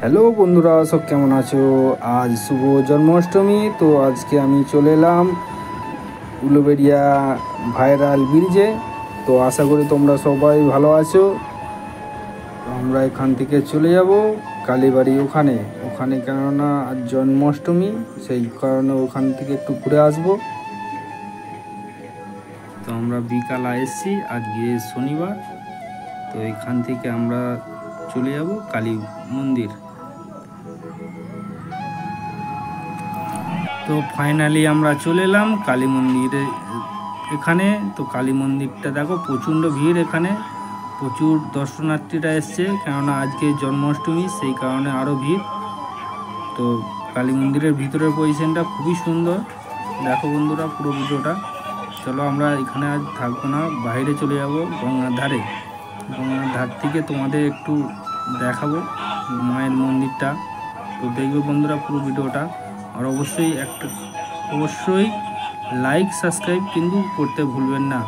Hello বন্ধুরা, সব কেমন আছো? আজ শুভ জন্মাষ্টমী। তো আজকে আমি চলে এলাম উলুবেড়িয়া ভাইরাল ব্রিজে। তো আশা করি তোমরা সবাই ভালো আছো। তো আমরা এখান থেকে চলে যাব কালীবাড়ি ওখানে ওখানে কেননা আজ জন্মাষ্টমী, সেই কারণে ওখান থেকে একটু ঘুরে আসবো। তো আমরা বিকালে এসেছি, আজকে শনিবার। তো এখান থেকে আমরা চলে যাব কালী মন্দির। তো ফাইনালি আমরা চলে এলাম কালী মন্দিরে এখানে। তো কালী মন্দিরটা দেখো, প্রচণ্ড ভিড় এখানে, প্রচুর দর্শনার্থীরা এসছে, কেননা আজকে জন্মাষ্টমী, সেই কারণে আরও ভিড়। তো কালী মন্দিরের ভিতরের পজিশনটা খুবই সুন্দর, দেখো বন্ধুরা পুরো ভিডিওটা। চলো আমরা এখানে আজ থাকবো না, বাইরে চলে যাব গঙ্গার ধারে। গঙ্গার ধার থেকে তোমাদের একটু দেখাবো মায়ের মন্দিরটা। তো দেখবে বন্ধুরা পুরো ভিডিওটা। আর অবশ্যই লাইক সাবস্ক্রাইব কিন্তু করতে ভুলবেন না।